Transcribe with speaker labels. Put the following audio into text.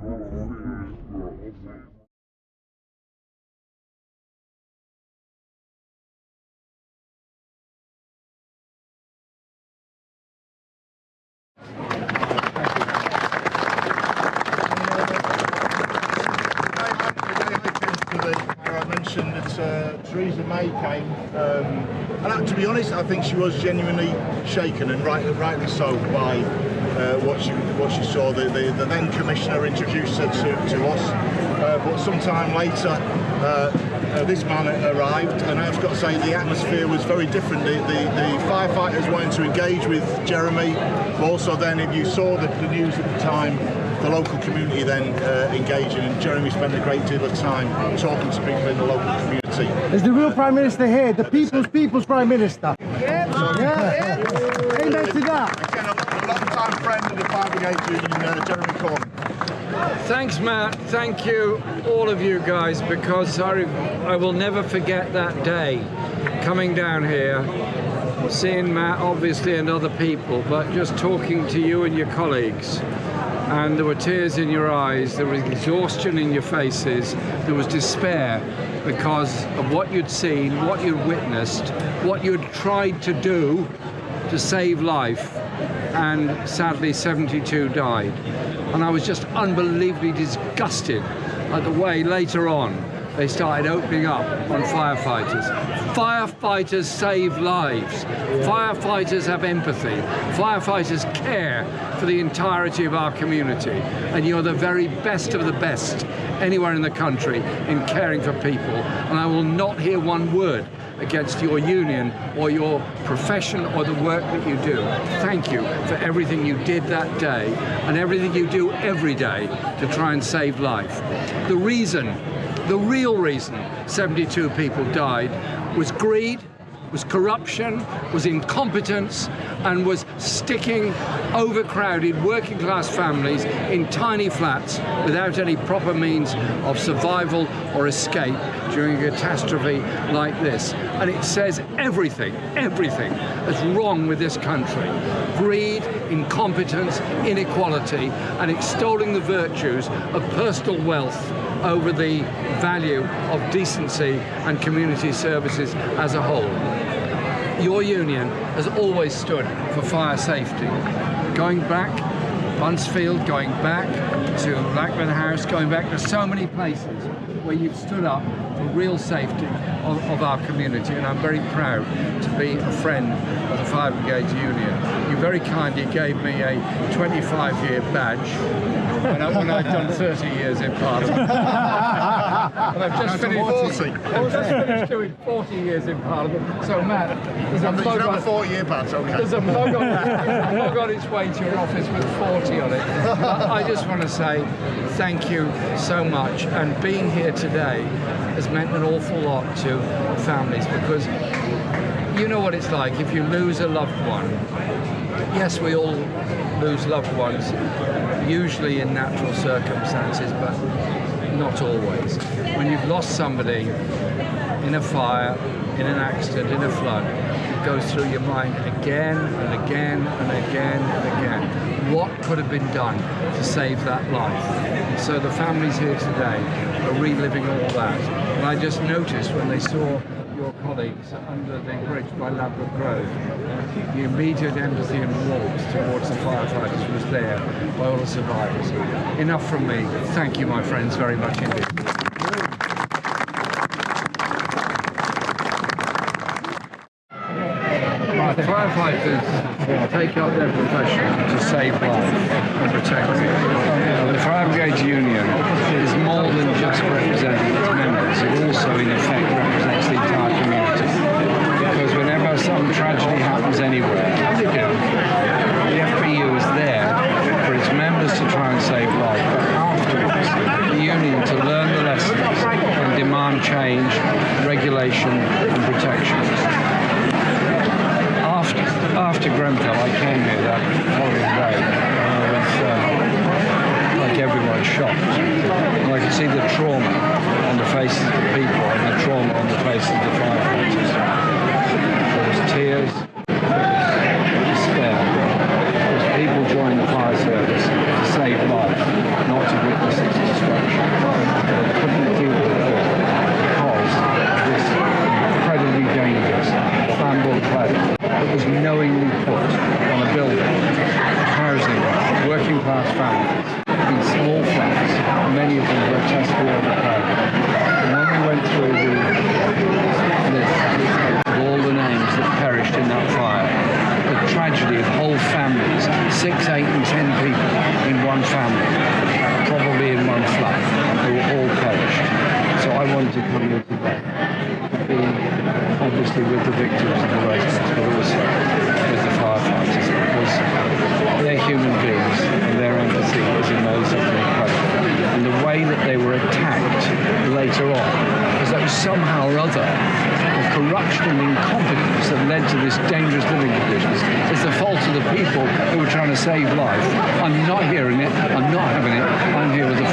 Speaker 1: I mentioned that Theresa May came, and to be honest, I think she was genuinely shaken, and rightly so, by what she saw. The then Commissioner introduced her to us, but sometime later this man arrived, and I've got to say the atmosphere was very different. The firefighters wanted to engage with Jeremy, but also then, if you saw the news at the time, the local community then engaging, and Jeremy spent a great deal of time talking to people in the local community.
Speaker 2: Is the real Prime Minister here? The people's Prime Minister? Yeah. Amen to that.
Speaker 1: Again, a long-time friend of the Fire Brigade Union, Jeremy Corbyn.
Speaker 3: Thanks, Matt. Thank you, all of you guys, because I will never forget that day coming down here, seeing Matt, obviously, and other people, but just talking to you and your colleagues. And there were tears in your eyes, there was exhaustion in your faces, there was despair because of what you'd seen, what you'd witnessed, what you'd tried to do to save life, and sadly 72 died. And I was just unbelievably disgusted at the way later on they started opening up on firefighters. Firefighters save lives. Firefighters have empathy. Firefighters care for the entirety of our community. And you're the very best of the best anywhere in the country in caring for people. And I will not hear one word against your union or your profession or the work that you do. Thank you for everything you did that day and everything you do every day to try and save life. The real reason 72 people died was greed, was corruption, was incompetence, and was sticking overcrowded working class families in tiny flats without any proper means of survival or escape during a catastrophe like this. And it says everything that's wrong with this country. Greed, incompetence, inequality, and extolling the virtues of personal wealth over the value of decency and community services as a whole. Your union has always stood for fire safety. Going back, Buncefield, going back to Lackland House, going back to so many places where you've stood up for real safety of our community, and I'm very proud to be a friend of the Fire Brigade Union. You very kindly gave me a 25-year badge when I'd done 30 years in Parliament. And I've just finished doing 40 years in Parliament. So Matt, there's a mug on,
Speaker 1: 40-year badge, okay.
Speaker 3: There's a mug on its way to your office with 40 on it. But I just want to say thank you so much, and being here today has meant an awful lot to families, because you know what it's like if you lose a loved one. Yes, we all lose loved ones, usually in natural circumstances, but not always. When you've lost somebody in a fire, in an accident, in a flood, it goes through your mind again and again and again and again. What could have been done to save that life? So the families here today are reliving all that. And I just noticed when they saw your colleagues under the bridge by Ladbroke Grove, the immediate empathy and warmth towards the firefighters was there by all the survivors. Enough from me. Thank you, my friends, very much indeed. Firefighters take up their profession to save life and protect it. The Fire Brigade Union is more than just representing its members, it also in effect represents the entire community. Because whenever some tragedy happens anywhere, the FBU is there for its members to try and save life, but afterwards the union to learn the lessons and demand change, regulation and protections. After Grenfell, I came here that following day, and I was, like everyone, shocked. And I could see the trauma on the faces of the people and the trauma on the faces of the firefighters. There was tears, despair, because people joined the fire service to save life, not to witness many of them grotesquely overpowered. And when we went through the list of all the names that perished in that fire, the tragedy of whole families, 6, 8 and 10 people in one family, probably in one flat, they were all perished. So I wanted to come here today to be obviously with the victims of the residents, but also with the firefighters, because they're human beings and their empathy is amazingly incredible. And the way that they were attacked later on, as though somehow or other the corruption and incompetence that led to this dangerous living conditions is the fault of the people who were trying to save life. I'm not hearing it, I'm not having it, I'm here with the